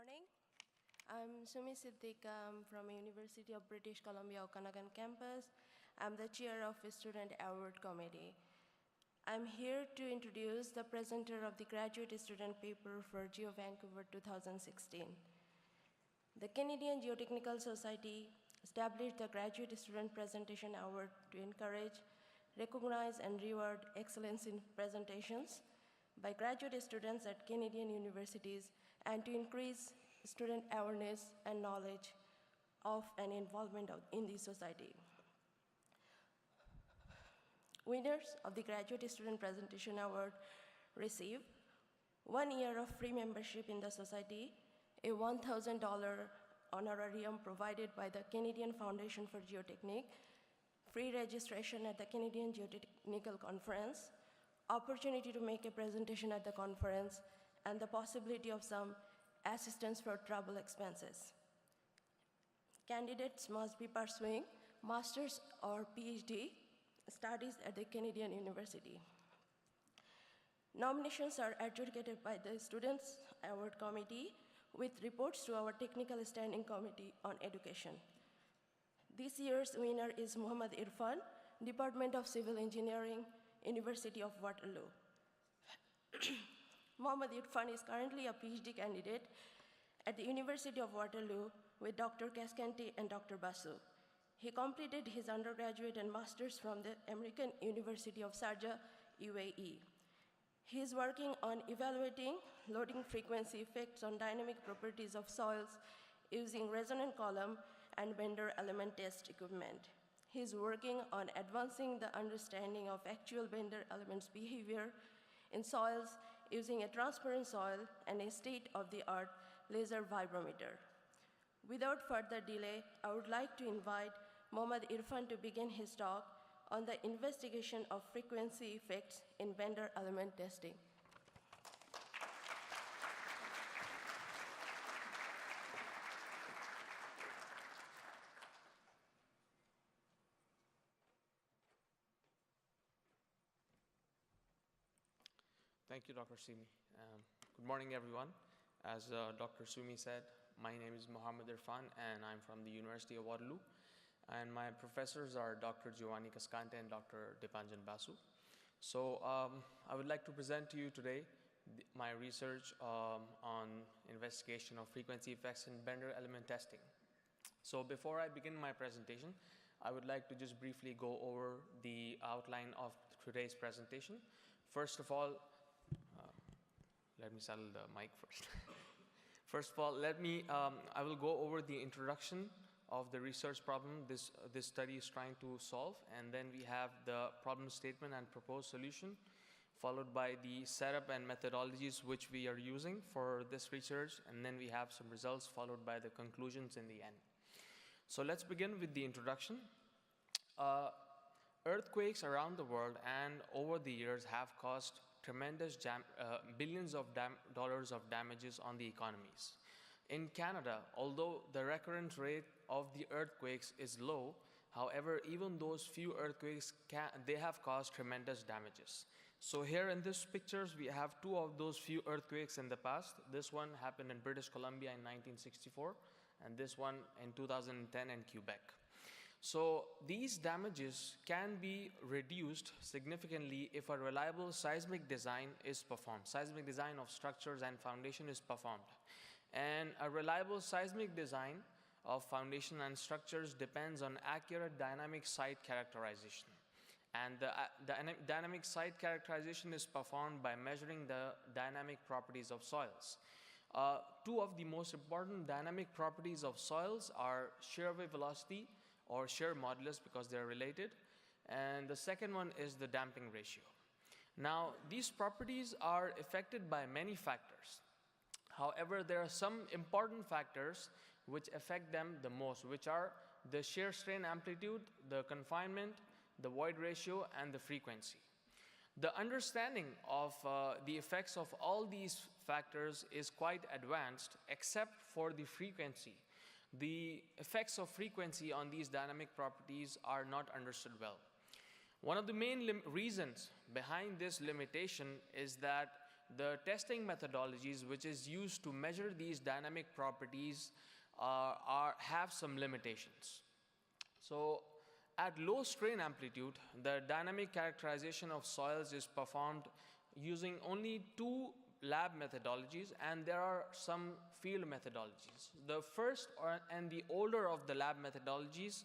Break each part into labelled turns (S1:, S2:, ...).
S1: morning. I'm Sumi Siddiqa from University of British Columbia Okanagan campus. I'm the chair of the Student Award Committee. I'm here to introduce the presenter of the graduate student paper for GeoVancouver 2016. The Canadian Geotechnical Society established the Graduate Student Presentation Award to encourage, recognize, and reward excellence in presentations by graduate students at Canadian universities and to increase student awareness and knowledge of and involvement in the society. Winners of the Graduate Student Presentation Award receive 1 year of free membership in the society, a $1,000 honorarium provided by the Canadian Foundation for Geotechnique, free registration at the Canadian Geotechnical Conference, opportunity to make a presentation at the conference, and the possibility of some assistance for travel expenses. Candidates must be pursuing master's or PhD studies at the Canadian University. Nominations are adjudicated by the Students Award Committee with reports to our Technical Standing Committee on Education. This year's winner is Muhammad Irfan, Department of Civil Engineering, University of Waterloo. Muhammad Irfan is currently a PhD candidate at the University of Waterloo with Dr. Cascanti and Dr. Basu. He completed his undergraduate and master's from the American University of Sharjah, UAE. He is working on evaluating loading frequency effects on dynamic properties of soils using resonant column and Bender element test equipment. He is working on advancing the understanding of actual Bender elements behavior in soils using a transparent soil and a state-of-the-art laser vibrometer. Without further delay, I would like to invite Muhammad Irfan to begin his talk on the investigation of frequency effects in Bender element testing.
S2: Thank you, Dr. Sumi. Good morning, everyone. As Dr. Sumi said, my name is Muhammad Irfan, and I'm from the University of Waterloo. And my professors are Dr. Giovanni Cascante and Dr. Dipanjan Basu. So I would like to present to you today my research on investigation of frequency effects in Bender element testing. So before I begin my presentation, I would like to just briefly go over the outline of today's presentation. First of all, let me settle the mic first. First of all, I will go over the introduction of the research problem this study is trying to solve, and then we have the problem statement and proposed solution, followed by the setup and methodologies which we are using for this research, and then we have some results followed by the conclusions in the end. So let's begin with the introduction. Earthquakes around the world and over the years have caused tremendous billions of dollars of damages on the economies. In Canada, although the recurrence rate of the earthquakes is low, however, even those few earthquakes, they have caused tremendous damages. So here in these pictures, we have two of those few earthquakes in the past. This one happened in British Columbia in 1964, and this one in 2010 in Quebec. So these damages can be reduced significantly if a reliable seismic design is performed. Seismic design of structures and foundation is performed. And a reliable seismic design of foundation and structures depends on accurate dynamic site characterization. And the dynamic site characterization is performed by measuring the dynamic properties of soils. Two of the most important dynamic properties of soils are shear wave velocity or shear modulus, because they're related, and the second one is the damping ratio. Now, these properties are affected by many factors. However, there are some important factors which affect them the most, which are the shear strain amplitude, the confinement, the void ratio, and the frequency. The understanding of the effects of all these factors is quite advanced, except for the frequency. The effects of frequency on these dynamic properties are not understood well. One of the main reasons behind this limitation is that the testing methodologies which is used to measure these dynamic properties have some limitations. So at low strain amplitude, the dynamic characterization of soils is performed using only two lab methodologies, and there are some field methodologies. The first and the older of the lab methodologies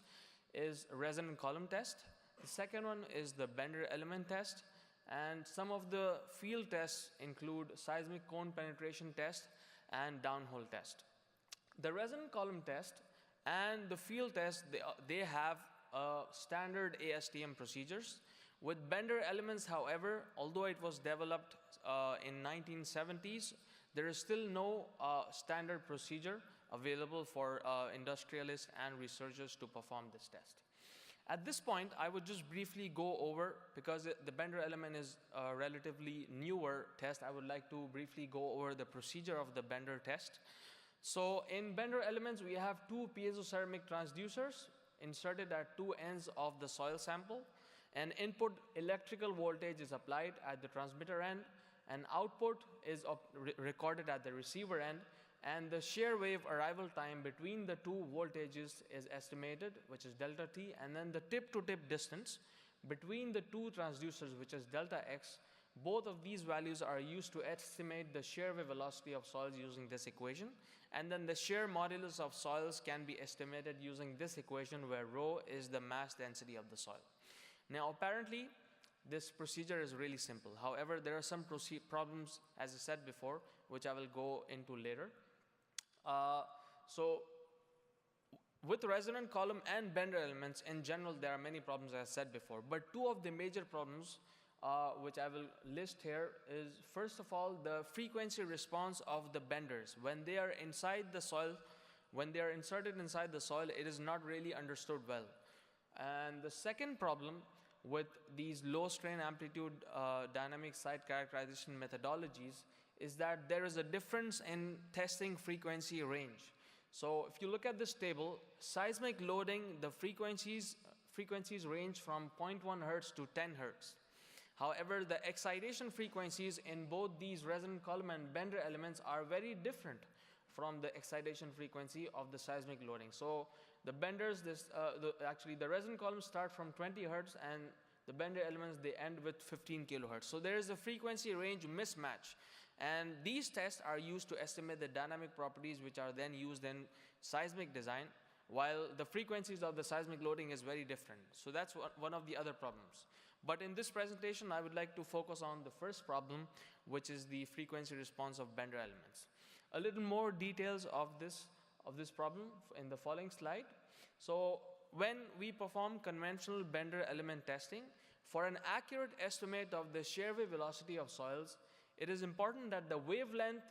S2: is resonant column test. The second one is the Bender element test, and some of the field tests include seismic cone penetration test and downhole test. The resonant column test and the field test, they have standard ASTM procedures. With Bender elements, however, although it was developed in 1970s, there is still no standard procedure available for industrialists and researchers to perform this test. At this point, I would just briefly go over, because the Bender element is a relatively newer test, I would like to briefly go over the procedure of the Bender test. So in Bender elements, we have two piezoceramic transducers inserted at two ends of the soil sample. An input electrical voltage is applied at the transmitter end, and output is recorded at the receiver end, and the shear wave arrival time between the two voltages is estimated, which is delta t, and then the tip-to-tip distance between the two transducers, which is delta x. Both of these values are used to estimate the shear wave velocity of soils using this equation, and then the shear modulus of soils can be estimated using this equation, where rho is the mass density of the soil. Now, apparently, this procedure is really simple. However, there are some problems, as I said before, which I will go into later. So with resonant column and Bender elements, in general, there are many problems, as I said before. But two of the major problems which I will list here is, first of all, the frequency response of the benders. When they are inside the soil, when they are inserted inside the soil, it is not really understood well. And the second problem with these low strain amplitude dynamic site characterization methodologies is that there is a difference in testing frequency range. So if you look at this table, seismic loading, the frequencies range from 0.1 hertz to 10 hertz. However, the excitation frequencies in both these resonant column and Bender elements are very different from the excitation frequency of the seismic loading. So the benders, actually the resonant columns start from 20 hertz, and the Bender elements, they end with 15 kilohertz. So there is a frequency range mismatch. And these tests are used to estimate the dynamic properties, which are then used in seismic design, while the frequencies of the seismic loading is very different. So that's one of the other problems. But in this presentation, I would like to focus on the first problem, which is the frequency response of Bender elements. A little more details of this problem in the following slide. So when we perform conventional Bender element testing, for an accurate estimate of the shear wave velocity of soils, it is important that the wavelength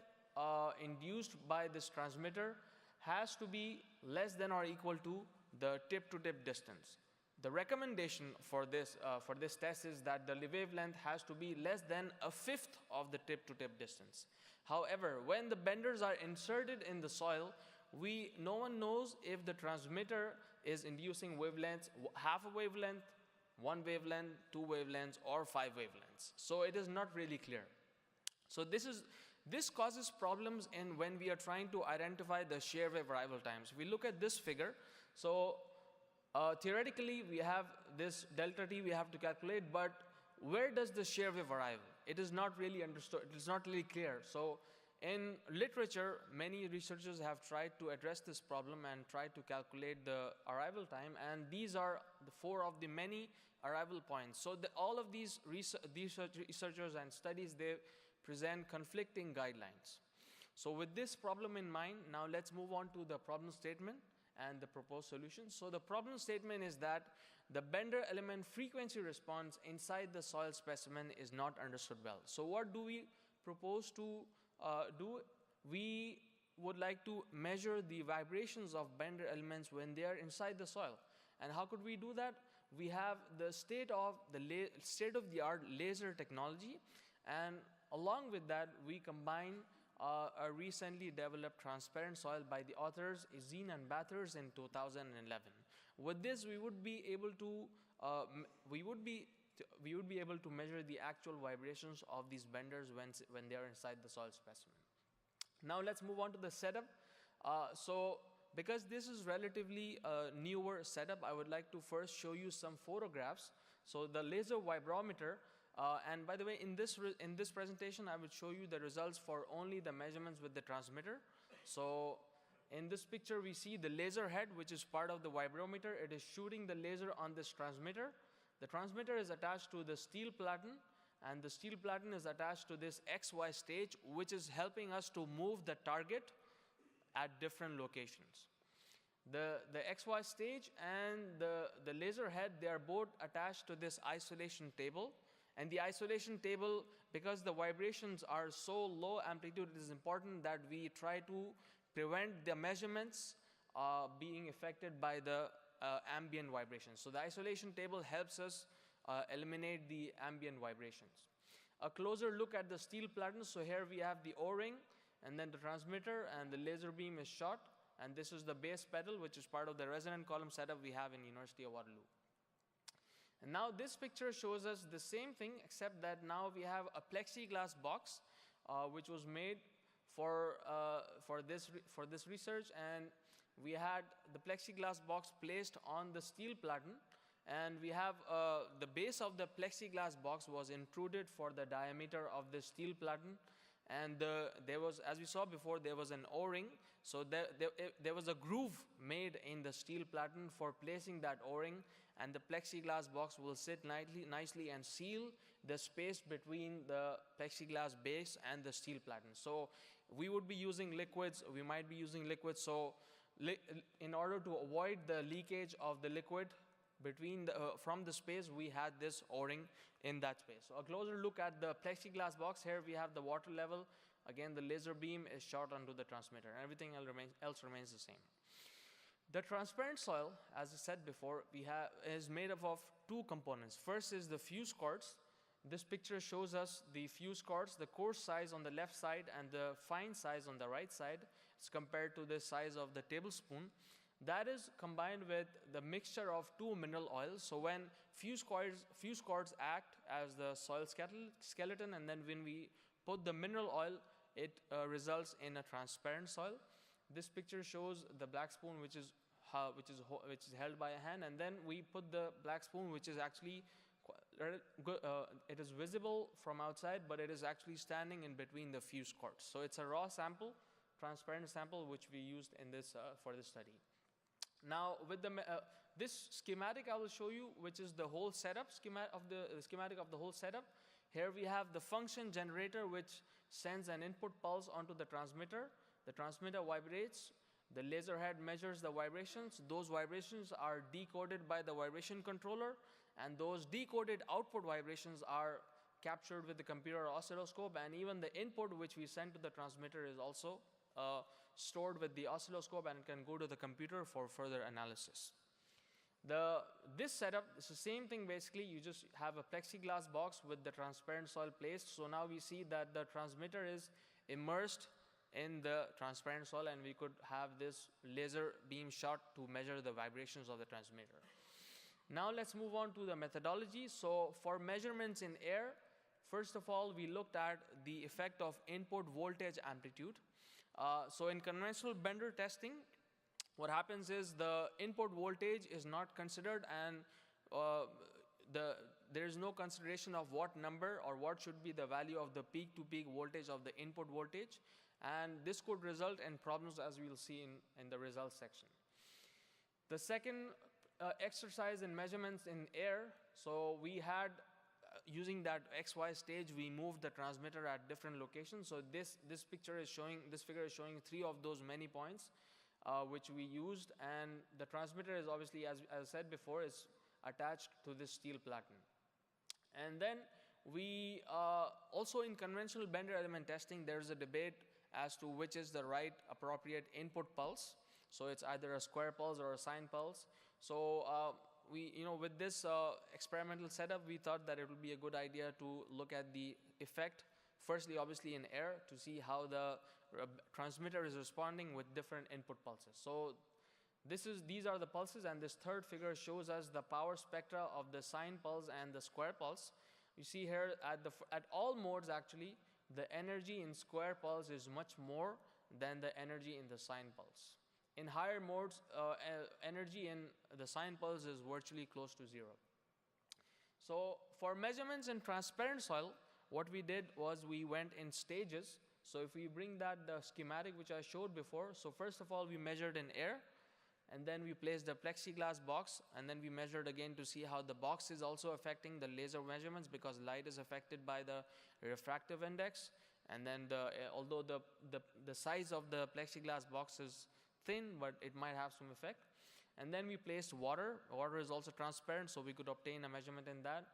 S2: induced by this transmitter has to be less than or equal to the tip-to-tip distance. The recommendation for this test is that the wavelength has to be less than a fifth of the tip-to-tip distance. However, when the benders are inserted in the soil, no one knows if the transmitter is inducing wavelengths, half a wavelength, one wavelength, two wavelengths, or five wavelengths. So it is not really clear. So this causes problems in when we are trying to identify the shear wave arrival times. We look at this figure. So theoretically, we have this delta t we have to calculate, but where does the shear wave arrive? It is not really understood. It is not really clear. So in literature, many researchers have tried to address this problem and tried to calculate the arrival time, and these are the four of the many arrival points. So all of these researchers and studies, they present conflicting guidelines. So with this problem in mind, now let's move on to the problem statement and the proposed solution. So the problem statement is that the Bender element frequency response inside the soil specimen is not understood well. So what do we propose to do? We would like to measure the vibrations of Bender elements when they are inside the soil. And how could we do that? We have the state-of-the-art laser technology, and along with that, we combine a recently developed transparent soil by the authors Ezine and Bathurst in 2011. With this, we would be able to we would be able to measure the actual vibrations of these benders when they are inside the soil specimen. Now let's move on to the setup. So because this is relatively a newer setup, I would like to first show you some photographs. So the laser vibrometer, and by the way, in this presentation, I will show you the results for only the measurements with the transmitter. So in this picture, we see the laser head, which is part of the vibrometer. It is shooting the laser on this transmitter. The transmitter is attached to the steel platen, and the steel platen is attached to this XY stage, which is helping us to move the target at different locations. The XY stage and the laser head, they are both attached to this isolation table. And the isolation table, because the vibrations are so low amplitude, it is important that we try to prevent the measurements being affected by the ambient vibrations. So the isolation table helps us eliminate the ambient vibrations. A closer look at the steel platen. So here we have the O-ring, and then the transmitter, and the laser beam is shot. And this is the base pedal, which is part of the resonant column setup we have in University of Waterloo. And now this picture shows us the same thing, except that now we have a plexiglass box, which was made for this research, and we had the plexiglass box placed on the steel platen, and we have the base of the plexiglass box was intruded for the diameter of the steel platen, and there was, as we saw before, there was an O-ring, so there was a groove made in the steel platen for placing that O-ring, and the plexiglass box will sit nicely and seal the space between the plexiglass base and the steel platen. So we would be using liquids, we might be using liquids, so in order to avoid the leakage of the liquid between from the space, we had this O-ring in that space. So a closer look at the plexiglass box. Here we have the water level. Again, the laser beam is shot onto the transmitter. Everything else remains the same. The transparent soil, as I said before, is made up of two components. First is the fuse quartz. This picture shows us the fuse quartz, the coarse size on the left side and the fine size on the right side. It's compared to the size of the tablespoon. That is combined with the mixture of two mineral oils. So when fuse quartz act as the soil skeleton, and then when we put the mineral oil, it results in a transparent soil. This picture shows the black spoon, which is held by a hand, and then we put the black spoon, which is actually it is visible from outside, but it is actually standing in between the fuse quartz. So it's a raw sample, transparent sample, which we used in this for this study. Now, with this schematic, I will show you, which is the whole setup schematic of the whole setup. Here we have the function generator, which sends an input pulse onto the transmitter. The transmitter vibrates. The laser head measures the vibrations. Those vibrations are decoded by the vibration controller, and those decoded output vibrations are captured with the computer oscilloscope, and even the input which we send to the transmitter is also stored with the oscilloscope, and it can go to the computer for further analysis. This setup is the same thing basically. You just have a plexiglass box with the transparent soil placed. So now we see that the transmitter is immersed in the transparent soil, and we could have this laser beam shot to measure the vibrations of the transmitter. Now let's move on to the methodology. So for measurements in air, first of all, we looked at the effect of input voltage amplitude. So in conventional bender testing, what happens is the input voltage is not considered, and there is no consideration of what number or what should be the value of the peak-to-peak voltage of the input voltage, and this could result in problems, as we will see in the results section. The second exercise in measurements in air, so we had using that XY stage, we moved the transmitter at different locations. So this figure is showing 3 of those many points which we used, and the transmitter is obviously, as I said before, is attached to this steel platen. And then we also, in conventional bender element testing, there is a debate as to which is the right appropriate input pulse. So it's either a square pulse or a sine pulse. So with this experimental setup, we thought that it would be a good idea to look at the effect, firstly obviously in air, to see how the transmitter is responding with different input pulses. So These are the pulses, and this third figure shows us the power spectra of the sine pulse and the square pulse. You see here at all modes actually, the energy in square pulse is much more than the energy in the sine pulse. In higher modes, energy in the sine pulse is virtually close to zero. So for measurements in transparent soil, what we did was we went in stages. So if we bring that the schematic which I showed before, so first of all we measured in air, and then we placed the plexiglass box, and then we measured again to see how the box is also affecting the laser measurements, because light is affected by the refractive index. And then although the size of the plexiglass box is thin, but it might have some effect. And then we placed water. Water is also transparent, so we could obtain a measurement in that.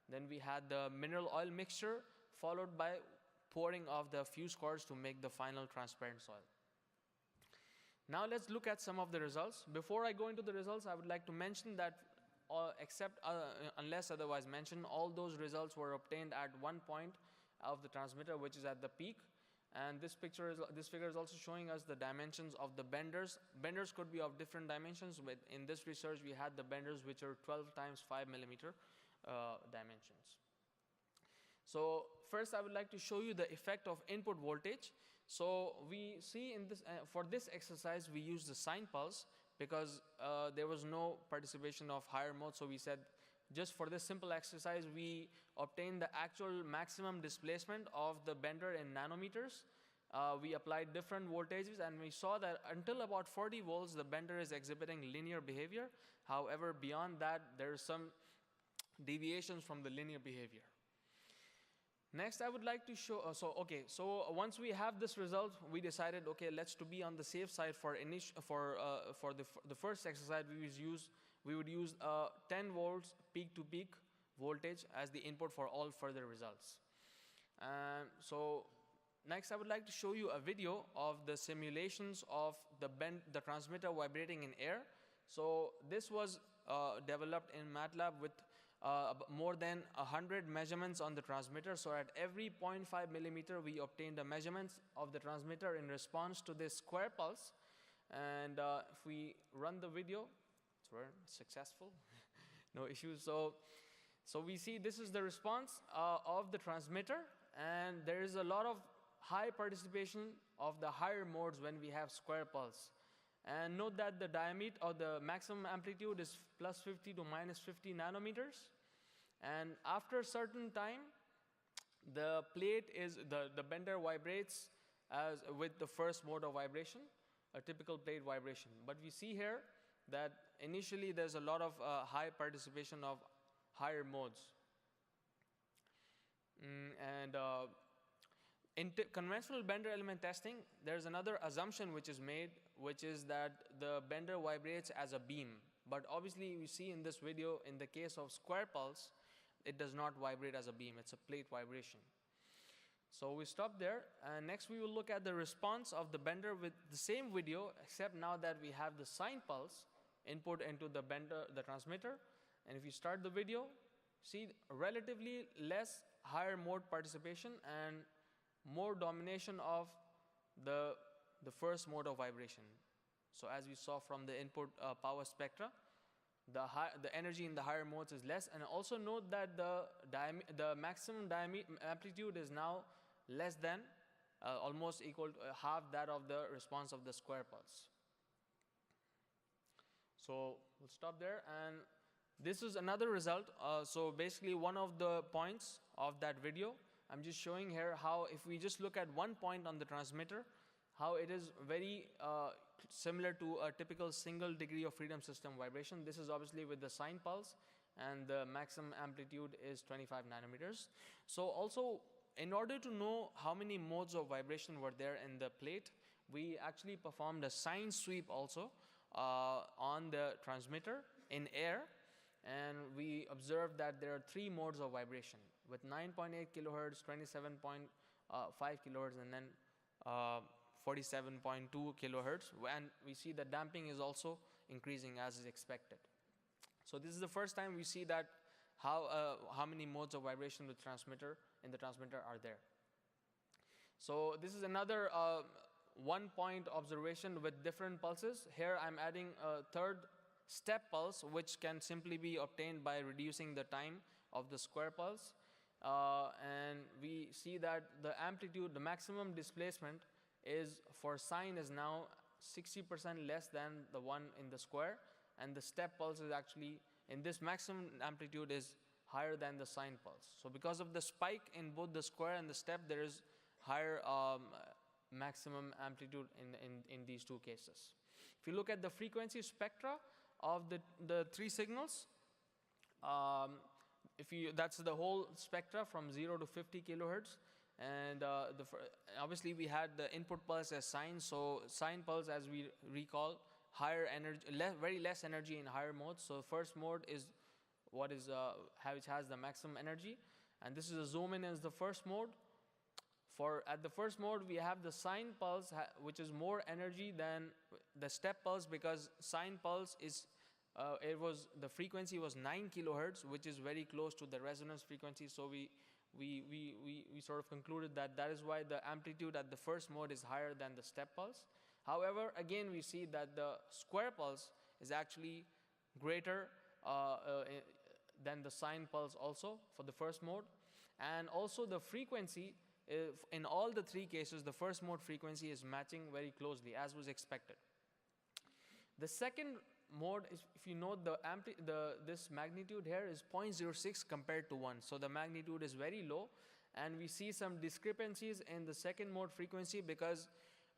S2: Then we had the mineral oil mixture, followed by pouring of the fused quartz to make the final transparent soil. Now let's look at some of the results. Before I go into the results, I would like to mention that unless otherwise mentioned, all those results were obtained at one point of the transmitter, which is at the peak. And this figure is also showing us the dimensions of the benders. Benders could be of different dimensions, but in this research we had the benders which are 12 times 5 millimeter dimensions. So first I would like to show you the effect of input voltage. So we see in this, for this exercise we used the sine pulse, because there was no participation of higher modes. So we said just for this simple exercise we obtained the actual maximum displacement of the bender in nanometers. We applied different voltages, and we saw that until about 40 volts the bender is exhibiting linear behavior. However, beyond that there is some deviations from the linear behavior. Next, I would like to show, so once we have this result, we decided, okay, let's to be on the safe side for the first exercise, we would use 10 volts peak to peak voltage as the input for all further results. So next, I would like to show you a video of the simulations of the transmitter vibrating in air. So this was developed in MATLAB with more than 100 measurements on the transmitter. So at every 0.5 millimeter we obtained the measurements of the transmitter in response to this square pulse. And if we run the video, it's successful, no issues. So we see this is the response of the transmitter, and there is a lot of high participation of the higher modes when we have square pulse. And note that the diameter or the maximum amplitude is plus 50 to minus 50 nanometers. And after a certain time, the plate is, the bender vibrates as with the first mode of vibration, a typical plate vibration. But we see here that initially there's a lot of high participation of higher modes. In conventional bender element testing, there's another assumption which is made, which is that the bender vibrates as a beam. But obviously we see in this video, in the case of square pulse, it does not vibrate as a beam, it's a plate vibration. So we stop there, and next we will look at the response of the bender with the same video, except now that we have the sine pulse input into the bender, the transmitter. And if you start the video, see relatively less higher mode participation and more domination of the first mode of vibration. So as we saw from the input power spectra, the energy in the higher modes is less. And also note that the maximum amplitude is now less than, almost equal to half that of the response of the square pulse. So we'll stop there, and this is another result. So basically one of the points of that video, I'm just showing here how if we just look at one point on the transmitter, how it is very similar to a typical single degree of freedom system vibration. This is obviously with the sine pulse, and the maximum amplitude is 25 nanometers. So also, in order to know how many modes of vibration were there in the plate, we actually performed a sine sweep also on the transmitter in air, and we observed that there are 3 modes of vibration with 9.8 kilohertz, 27.5 kilohertz, and then 47.2 kilohertz, and we see the damping is also increasing as is expected. So this is the first time we see that how many modes of vibration in the transmitter are there. So this is another one-point observation with different pulses. Here I'm adding a third step pulse, which can simply be obtained by reducing the time of the square pulse. And we see that the amplitude, the maximum displacement is for sine is now 60% less than the one in the square, and the step pulse is actually, in this maximum amplitude, is higher than the sine pulse. So because of the spike in both the square and the step, there is higher maximum amplitude in these two cases. If you look at the frequency spectra of the three signals, that's the whole spectra from 0 to 50 kilohertz. And obviously we had the input pulse as sine, so sine pulse, as we recall, higher energy, very less energy in higher modes. So first mode is what is which has the maximum energy, and this is a zoom in as the first mode. At the first mode, we have the sine pulse, which is more energy than the step pulse, because sine pulse is the frequency was 9 kilohertz, which is very close to the resonance frequency. So we sort of concluded that is why the amplitude at the first mode is higher than the step pulse. However, again, we see that the square pulse is actually greater than the sine pulse also for the first mode. And also the frequency, in all the three cases, the first mode frequency is matching very closely, as was expected. The second mode is, if you note, this magnitude here is 0.06 compared to 1. So the magnitude is very low, and we see some discrepancies in the second mode frequency because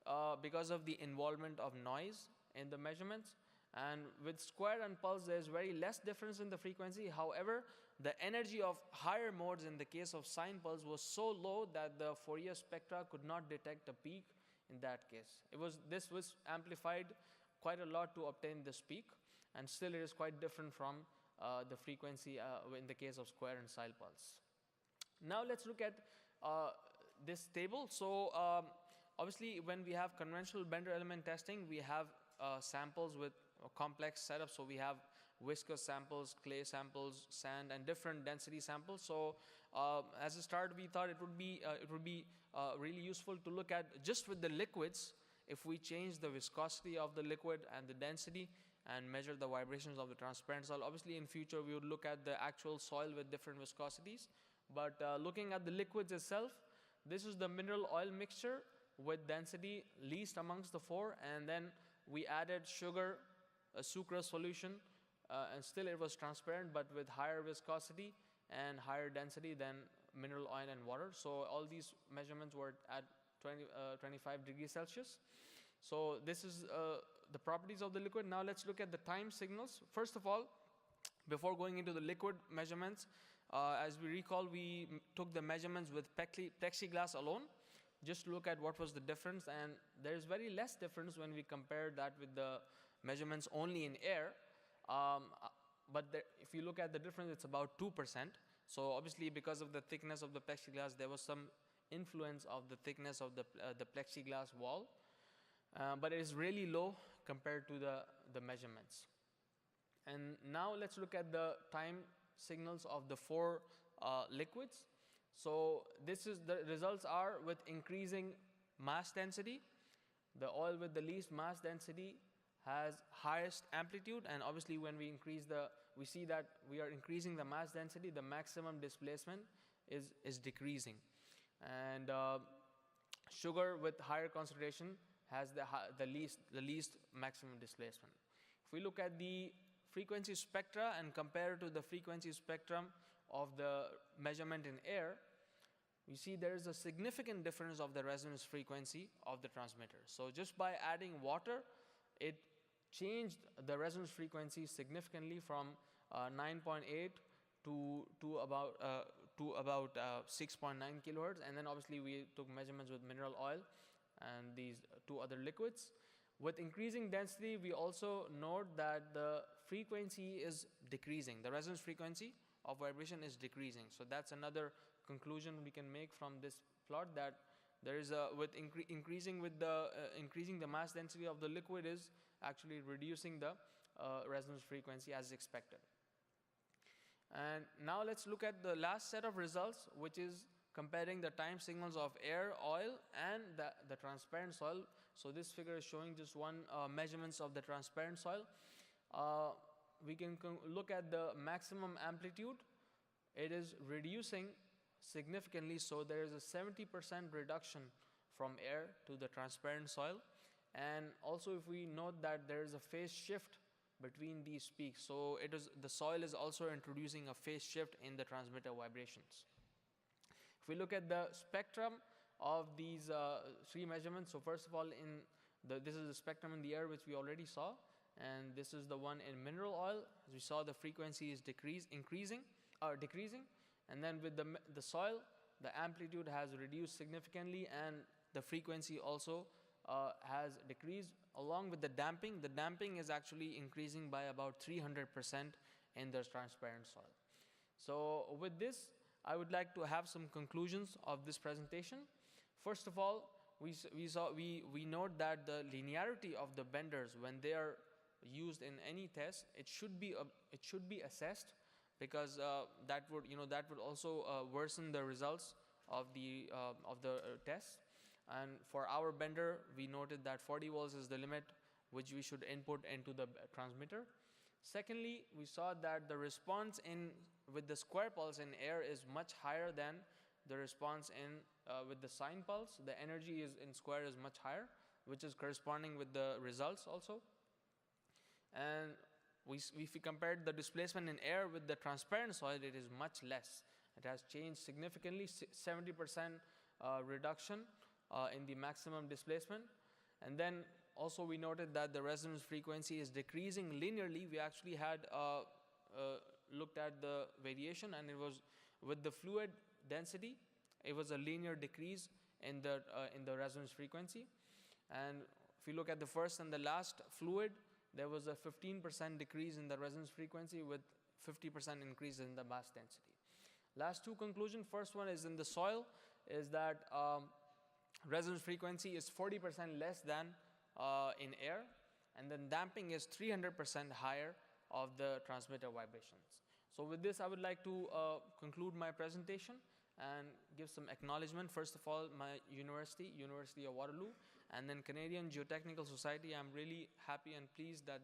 S2: of the involvement of noise in the measurements. And with square and pulse, there's very less difference in the frequency. However, the energy of higher modes in the case of sine pulse was so low that the Fourier spectra could not detect a peak in that case. This was amplified quite a lot to obtain this peak, and still it is quite different from the frequency in the case of square and sine pulse. Now let's look at this table. So obviously, when we have conventional Bender element testing, we have samples with a complex setup. So we have viscous samples, clay samples, sand, and different density samples. So as a start, we thought it would be really useful to look at, just with the liquids, if we change the viscosity of the liquid and the density and measure the vibrations of the transparent soil. Obviously, in future, we would look at the actual soil with different viscosities. But looking at the liquids itself, this is the mineral oil mixture with density least amongst the four, and then we added sugar, a sucrose solution, and still it was transparent, but with higher viscosity and higher density than mineral oil and water. So all these measurements were at 25 degrees Celsius. So this is the properties of the liquid. Now let's look at the time signals. First of all, before going into the liquid measurements, as we recall, we took the measurements with plexiglass alone, just to look at what was the difference, and there is very less difference when we compare that with the measurements only in air. But if you look at the difference, it's about 2%. So obviously, because of the thickness of the plexiglass, there was some influence of the thickness of the plexiglass wall, but it is really low compared to the measurements. And now let's look at the time signals of the four liquids. So the results are with increasing mass density. The oil with the least mass density has highest amplitude, and obviously when we see that we are increasing the mass density, the maximum displacement is decreasing. And sugar with higher concentration has the least maximum displacement. If we look at the frequency spectra and compare to the frequency spectrum of the measurement in air, we see there is a significant difference of the resonance frequency of the transmitter. So just by adding water, it changed the resonance frequency significantly from 9.8 to about 6.9 kilohertz. And then obviously we took measurements with mineral oil and these two other liquids. With increasing density, we also note that the frequency is decreasing. The resonance frequency of vibration is decreasing. So that's another conclusion we can make from this plot, that there is increasing the mass density of the liquid is actually reducing the resonance frequency as expected. And now let's look at the last set of results, which is comparing the time signals of air, oil, and the transparent soil. So this figure is showing just one measurements of the transparent soil. We can look at the maximum amplitude. It is reducing significantly, so there is a 70% reduction from air to the transparent soil. And also if we note that there is a phase shift between these peaks, so the soil is also introducing a phase shift in the transmitter vibrations. If we look at the spectrum of these three measurements, so first of all, this is the spectrum in the air which we already saw, and this is the one in mineral oil. As we saw, the frequency is decreasing, and then with the soil, the amplitude has reduced significantly, and the frequency also has decreased. Along with the damping is actually increasing by about 300% in the transparent soil. So with this, I would like to have some conclusions of this presentation. First of all, we note that the linearity of the benders, when they are used in any test, it should be assessed, because that would also worsen the results of the test. And for our bender, we noted that 40 volts is the limit which we should input into the transmitter. Secondly, we saw that the response with the square pulse in air is much higher than the response with the sine pulse. The energy in square is much higher, which is corresponding with the results also. And if we compared the displacement in air with the transparent soil, it is much less. It has changed significantly, 70% reduction in the maximum displacement. And then also we noted that the resonance frequency is decreasing linearly. We actually had looked at the variation, and it was with the fluid density, it was a linear decrease in the resonance frequency. And if you look at the first and the last fluid, there was a 15% decrease in the resonance frequency with 50% increase in the mass density. Last two conclusions. First one is in the soil, is that resonance frequency is 40% less than in air, and then damping is 300% higher of the transmitter vibrations. So with this, I would like to conclude my presentation and give some acknowledgement. First of all, my University of Waterloo, and then Canadian Geotechnical Society. I'm really happy and pleased that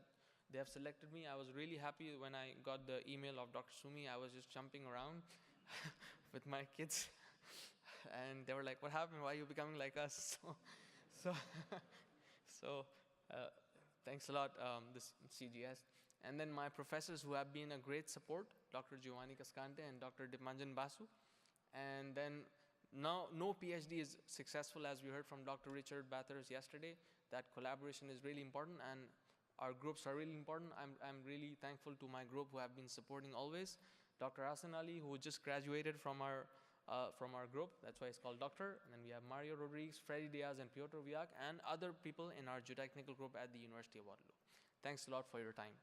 S2: they have selected me. I was really happy when I got the email of Dr. Sumi. I was just jumping around with my kids. And they were like, what happened? Why are you becoming like us? So thanks a lot, this CGS. And then my professors who have been a great support, Dr. Giovanni Cascante and Dr. Dipanjan Basu. And then no PhD is successful, as we heard from Dr. Richard Bathurst yesterday. That collaboration is really important, and our groups are really important. I'm really thankful to my group who have been supporting always. Dr. Hassan Ali, who just graduated from our group, that's why it's called Doctor. And then we have Mario Rodriguez, Freddy Diaz, and Piotr Viak, and other people in our geotechnical group at the University of Waterloo. Thanks a lot for your time.